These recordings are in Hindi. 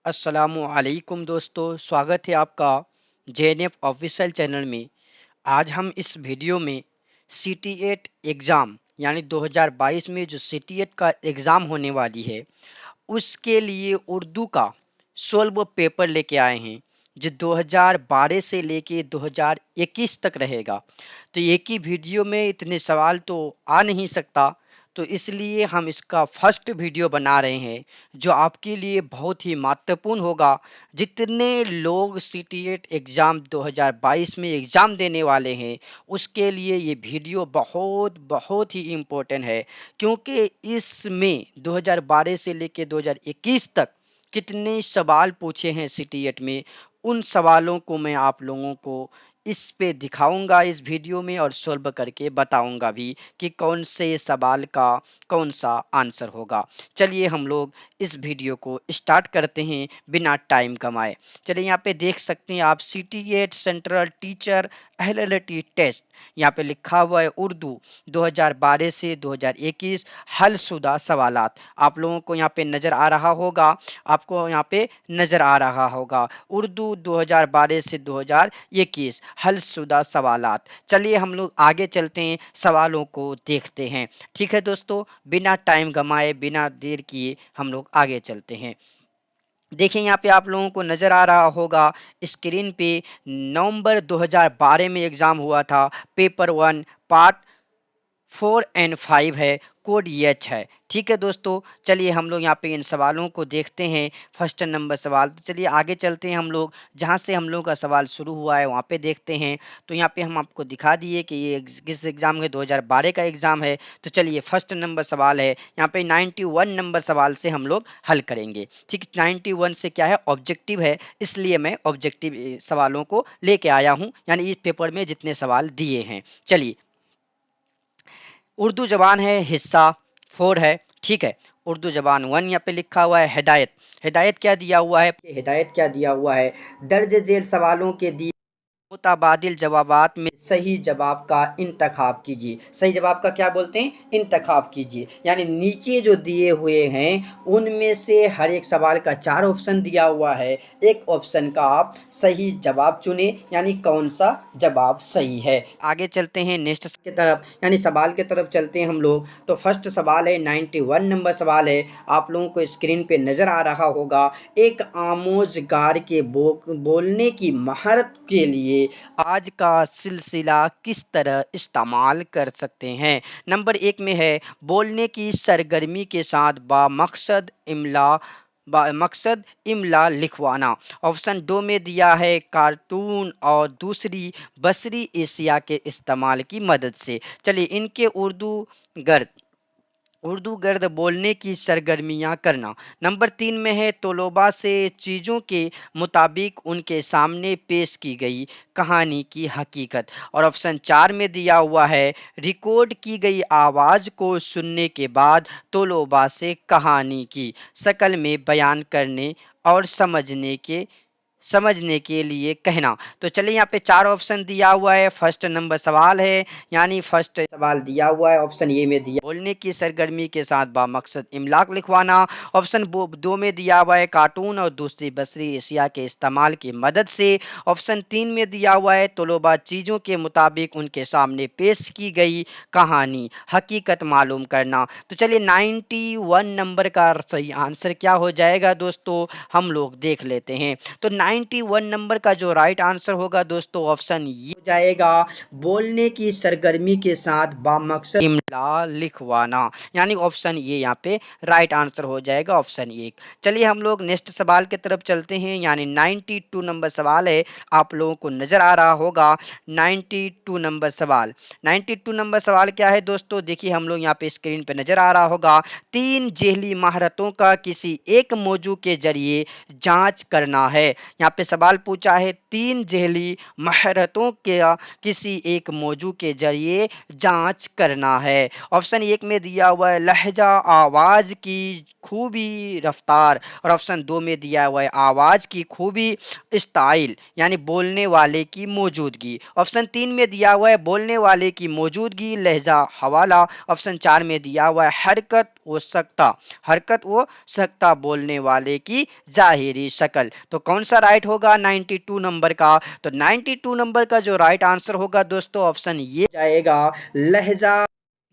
अस्सलामुअलैकुम दोस्तों, स्वागत है आपका जेएनएफ ऑफिशियल चैनल में। आज हम इस वीडियो में सीटीएट एग्ज़ाम यानी 2022 में जो सीटीएट का एग्ज़ाम होने वाली है उसके लिए उर्दू का 16 पेपर लेके आए हैं जो 2012 से लेके 2021 तक रहेगा। तो एक ही वीडियो में इतने सवाल तो आ नहीं सकता, तो इसलिए हम इसका फर्स्ट वीडियो बना रहे हैं जो आपके लिए बहुत ही महत्वपूर्ण होगा। जितने लोग सीटीएट एग्ज़ाम 2022 में एग्ज़ाम देने वाले हैं उसके लिए ये वीडियो बहुत बहुत ही इम्पोर्टेंट है, क्योंकि इसमें 2012 से लेकर 2021 तक कितने सवाल पूछे हैं सीटीएट में, उन सवालों को मैं आप लोगों को इस पे दिखाऊंगा इस वीडियो में और सॉल्व करके बताऊंगा भी कि कौन से सवाल का कौन सा आंसर होगा। चलिए हम लोग इस वीडियो को स्टार्ट करते हैं बिना टाइम कमाए। चलिए यहाँ पे देख सकते हैं आप सीटीएट सेंट्रल टीचर एलएलटी टेस्ट, यहाँ पे लिखा हुआ है उर्दू 2012 से 2021 हलशुदा सवालात। आप लोगों को यहाँ पे नज़र आ रहा होगा, आपको यहाँ पे नज़र आ रहा होगा उर्दू 2012 से 2021 हलशुदा सवालात। चलिए हम लोग आगे चलते हैं, सवालों को देखते हैं। ठीक है दोस्तों, बिना टाइम गमाए बिना देर किए हम लोग आगे चलते हैं। देखिए यहाँ पे आप लोगों को नज़र आ रहा होगा स्क्रीन पे, नवंबर 2012 में एग्ज़ाम हुआ था। पेपर 1 पार्ट 4 एंड 5 है, कोड एच है। ठीक है दोस्तों, चलिए हम लोग यहाँ पे इन सवालों को देखते हैं। फर्स्ट नंबर सवाल, तो चलिए आगे चलते हैं, हम लोग जहाँ से हम लोग का सवाल शुरू हुआ है वहाँ पे देखते हैं। तो यहाँ पे हम आपको दिखा दिए कि ये किस एग्ज़ाम है, 2012 का एग्ज़ाम है। तो चलिए फर्स्ट नंबर सवाल है, यहाँ पे 91 नंबर सवाल से हम लोग हल करेंगे। ठीक, 91 से क्या है, ऑब्जेक्टिव है, इसलिए मैं ऑब्जेक्टिव सवालों को लेके आया हूँ, यानी इस पेपर में जितने सवाल दिए हैं। चलिए, उर्दू जबान है हिस्सा 4 है। ठीक है, उर्दू जबान 1 यहाँ पे लिखा हुआ है हिदायत। हिदायत क्या दिया हुआ है, हिदायत क्या दिया हुआ है, दर्ज झेल सवालों के दिए मुताबादिल जवाबात में सही जवाब का इंतखाब कीजिए। सही जवाब का क्या बोलते हैं, इंतखाब कीजिए। यानी नीचे जो दिए हुए हैं उनमें से हर एक सवाल का 4 ऑप्शन दिया हुआ है, एक ऑप्शन का आप सही जवाब चुने, यानी कौन सा जवाब सही है। आगे चलते हैं नेक्स्ट की तरफ, यानी सवाल की तरफ चलते हैं हम लोग। तो फर्स्ट सवाल है, 91 नंबर सवाल है, आप लोगों को स्क्रीन पे नज़र आ रहा होगा। एक आमोजगार के बोलने की महारत के लिए आज का सिलसिला किस तरह इस्तेमाल कर सकते हैं। नंबर 1 में है, बोलने की सरगर्मी के साथ मकसद इमला लिखवाना। ऑप्शन 2 में दिया है कार्टून और दूसरी बसरी एशिया के इस्तेमाल की मदद से। चलिए इनके उर्दू गर्द बोलने की सरगर्मियां करना। नंबर 3 में है, तोलोबा से चीज़ों के मुताबिक उनके सामने पेश की गई कहानी की हकीकत। और ऑप्शन 4 में दिया हुआ है, रिकॉर्ड की गई आवाज़ को सुनने के बाद तोलोबा से कहानी की शक्ल में बयान करने और समझने के लिए कहना। तो चलिए यहाँ पे 4 ऑप्शन दिया हुआ है, फर्स्ट नंबर सवाल है, यानी फर्स्ट सवाल दिया हुआ है ऑप्शन ए में दिया, बोलने की सरगर्मी के साथ बामकसद इमलाक लिखवाना। ऑप्शन 2 में दिया हुआ है, कार्टून और दूसरी बसरी एशिया के इस्तेमाल की मदद से। ऑप्शन 3 में दिया हुआ है, तलबा चीज़ों के मुताबिक उनके सामने पेश की गई कहानी हकीकत मालूम करना। तो चलिए 91 नंबर का सही आंसर क्या हो जाएगा दोस्तों, हम लोग देख लेते हैं। तो 91 नंबर का जो राइट आंसर होगा दोस्तों, ऑप्शन ये हो जाएगा, बोलने की सरगर्मी के साथ बामकसद इमला लिखवाना, यानी ऑप्शन ये यहाँ पे राइट आंसर हो जाएगा, ऑप्शन 1। चलिए हम लोग नेक्स्ट सवाल की तरफ चलते हैं, यानी 92 नंबर सवाल है, आप लोगों को नजर आ रहा होगा 92 नंबर सवाल। 92 नंबर सवाल क्या है दोस्तों, देखिए हम लोग यहाँ पे स्क्रीन पे नजर आ रहा होगा, 3 जेहली महारतों का किसी एक मौजू के जरिए जांच करना है। यहाँ पे सवाल पूछा है, 3 जेहली महारतों के किसी एक मौजू के जरिए जांच करना है। ऑप्शन 1 में दिया हुआ है, लहजा, आवाज की खूबी, रफ्तार। और ऑप्शन 2 में दिया हुआ है, आवाज की खूबी, स्टाइल, यानी बोलने वाले की मौजूदगी। ऑप्शन 3 में दिया हुआ है, बोलने वाले की मौजूदगी, लहजा, हवाला। ऑप्शन 4 में दिया हुआ है, हरकत वो सकता, हरकत वो सकता बोलने वाले की जाहिरी शक्ल। तो कौन सा राइट होगा 92 नंबर का? तो 92 नंबर का जो राइट आंसर होगा दोस्तों ऑप्शन ये जाएगा, लहजा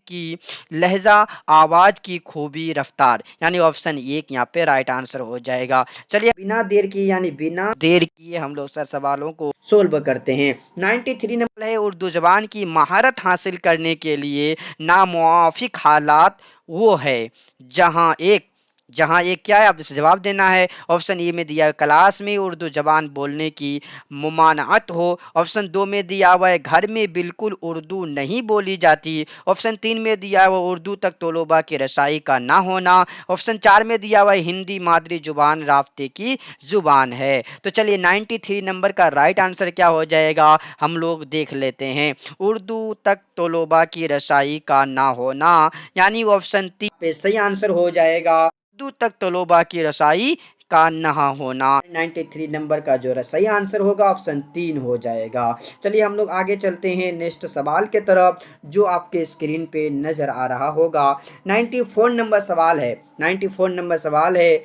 की, लहजा, आवाज की खूबी, रफ्तार, यानी ऑप्शन एक यहाँ पे राइट आंसर हो जाएगा। चलिए बिना देर की यानी बिना देर किए हम लोग सर सवालों को सोल्व करते हैं। 93 नंबर है, उर्दू जबान की महारत हासिल करने के लिए नामुवाफिक हालात वो है जहाँ एक क्या है, आप इसे जवाब देना है। ऑप्शन ए में दिया है क्लास में उर्दू जबान बोलने की मुमानअत हो। ऑप्शन दो में दिया हुआ है घर में बिल्कुल उर्दू नहीं बोली जाती। ऑप्शन तीन में दिया हुआ उर्दू तक तलबा की रसाई का ना होना। ऑप्शन चार में दिया हुआ है हिंदी मादरी जुबान राब्ते की जुबान है। तो चलिए 93 नंबर का राइट आंसर क्या हो जाएगा हम लोग देख लेते हैं। उर्दू तक तलबा की रसाई का ना होना, यानी ऑप्शन तीन पे सही आंसर हो जाएगा, उर्दू तक तलबा की रसाई का नहा होना। 93 नंबर का जो सही आंसर होगा ऑप्शन तीन हो जाएगा। चलिए हम लोग आगे चलते हैं नेक्स्ट सवाल के तरफ, जो आपके स्क्रीन पे नजर आ रहा होगा। 94 नंबर सवाल है। 94 नंबर सवाल है,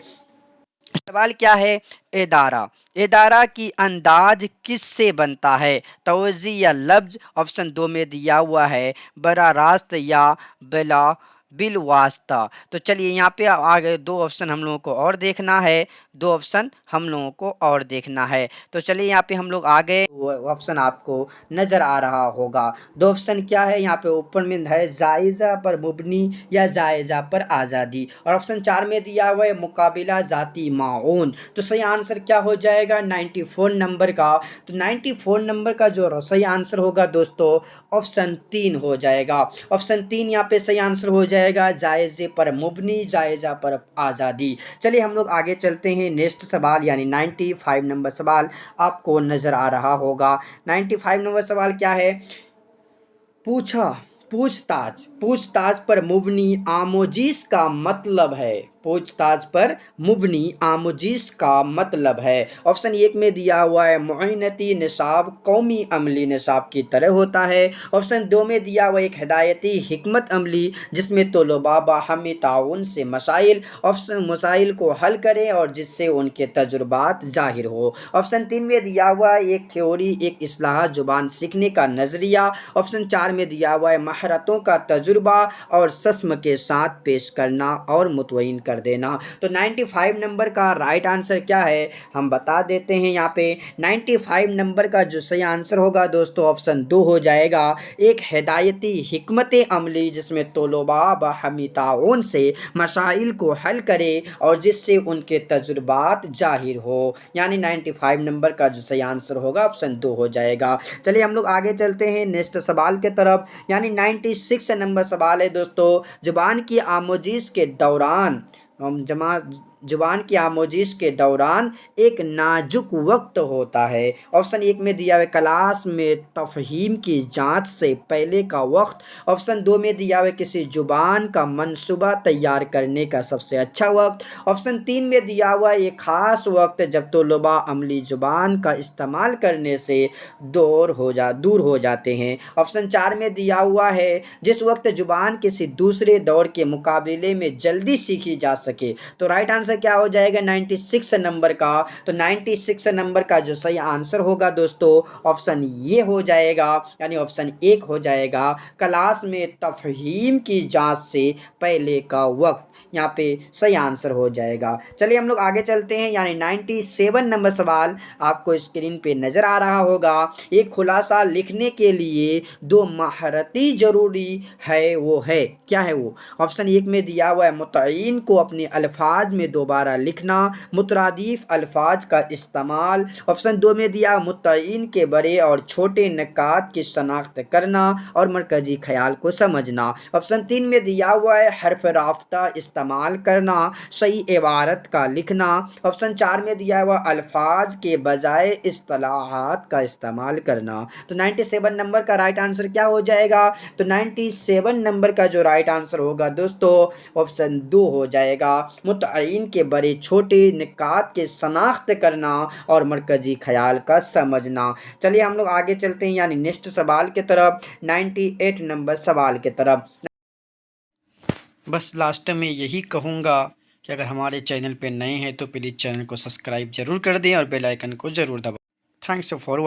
सवाल क्या है, इदारा, इदारा की अंदाज किससे बनता है? तवज़ी या लफ्ज? ऑप्शन दो में दिया हुआ है बरा रास्त या बिला बिल वास्ता। तो चलिए यहाँ पे आगे दो ऑप्शन हम लोगों को और देखना है, दो ऑप्शन हम लोगों को और देखना है। तो चलिए यहाँ पे हम लोग आगे, ऑप्शन आपको नजर आ रहा होगा। दो ऑप्शन क्या है यहाँ पे ऊपर में है, जायजा पर मुबनी या जायजा पर आज़ादी, और ऑप्शन चार में दिया हुआ है मुकाबिला जाती माऊन। तो सही आंसर क्या हो जाएगा 94 नंबर का? तो 94 नंबर का जो सही आंसर होगा दोस्तों ऑप्शन तीन हो जाएगा। ऑप्शन तीन यहाँ पे सही आंसर हो जाएगा, जायजे पर मुबनी जायजा पर आज़ादी। चलिए हम लोग आगे चलते हैं नेक्स्ट सवाल, यानी 95 नंबर सवाल आपको नजर आ रहा होगा। 95 नंबर सवाल क्या है, पूछा, पूछताछ, पूछताछ पर मुबनी आमोजीज का मतलब है। पूछताछ पर मुबनी आमोजीज का मतलब है। ऑप्शन एक में दिया हुआ है मुइनती निसाब कौमी अमली निसाब की तरह होता है। ऑप्शन दो में दिया हुआ एक हिदायती हिकमत अमली जिसमें तलबा बाहमी ताउन से मसाइल ऑप्शन मसाइल को हल करें और जिससे उनके तजुर्बात जाहिर हो। ऑप्शन तीन में दिया हुआ एक थ्योरी एक इस्लाह जुबान सीखने का नजरिया। ऑप्शन चार में दिया हुआ है महारतों का तजुर्बा और सस्म के साथ पेश करना और मुतवैन कर देना। तो 95 नंबर का राइट आंसर क्या है हम बता देते हैं। यहाँ पे 95 नंबर का जो सही आंसर होगा दोस्तों ऑप्शन दो हो जाएगा, एक हिदायती हिकमत अमली जिसमें तलबा बाहमी ताउन से मसाइल को हल करे और जिससे उनके तजुर्बात जाहिर हो, यानी 95 नंबर का जो सही आंसर होगा ऑप्शन दो हो जाएगा। चलिए हम लोग आगे चलते हैं नेक्स्ट सवाल के तरफ, यानी 96 नंबर सवाल है दोस्तों, जुबान की आमोजिश के दौरान हम जुबान की आमोजिश के दौरान एक नाजुक वक्त होता है। ऑप्शन एक में दिया हुआ क्लास में तफहीम की जांच से पहले का वक्त। ऑप्शन दो में दिया हुआ किसी जुबान का मंसूबा तैयार करने का सबसे अच्छा वक्त। ऑप्शन तीन में दिया हुआ एक ख़ास वक्त जब तलबा अमली जुबान का इस्तेमाल करने से दूर हो जाते हैं। ऑप्शन चार में दिया हुआ है जिस वक्त जुबान किसी दूसरे दौर के मुकाबले में जल्दी सीखी जा सके। तो राइट आंसर क्या हो जाएगा 96 नंबर का? तो 96 नंबर का जो सही आंसर होगा दोस्तों ऑप्शन ये हो जाएगा, यानी ऑप्शन एक हो जाएगा, क्लास में तफहीम की जांच से पहले का वक्त, यहाँ पे सही आंसर हो जाएगा। चलिए हम लोग आगे चलते हैं, यानी 97 नंबर सवाल आपको स्क्रीन पे नजर आ रहा होगा। एक खुलासा लिखने के लिए दो महारती जरूरी है, वो है क्या है वो? ऑप्शन एक में दिया हुआ है मुतईन को अपने अल्फाज में दोबारा लिखना, मुतरादिफ अल्फाज का इस्तेमाल। ऑप्शन दो में दिया मुतईन के बड़े और छोटे निकात की शनाख्त करना और मरकजी ख्याल को समझना। ऑप्शन तीन में दिया हुआ है हर्फ राफ्ता इस्तेमाल करना, सही इबारत का लिखना। ऑप्शन चार में दिया हुआ अल्फाज के बजाय इस्तिलाहात का इस्तेमाल करना। तो 97 नंबर का राइट आंसर क्या हो जाएगा? तो 97 नंबर का जो राइट आंसर होगा दोस्तों ऑप्शन दो हो जाएगा, मुतईन के बड़े छोटे निकात के शनाख्त करना और मरकजी ख्याल का समझना। चलिए हम लोग आगे चलते हैं, यानी नेक्स्ट सवाल की तरफ, 98 नंबर सवाल की तरफ। बस लास्ट में यही कहूँगा कि अगर हमारे चैनल पे नए हैं तो प्लीज़ चैनल को सब्सक्राइब ज़रूर कर दें और बेल आइकन को ज़रूर दबाएं। Thanks for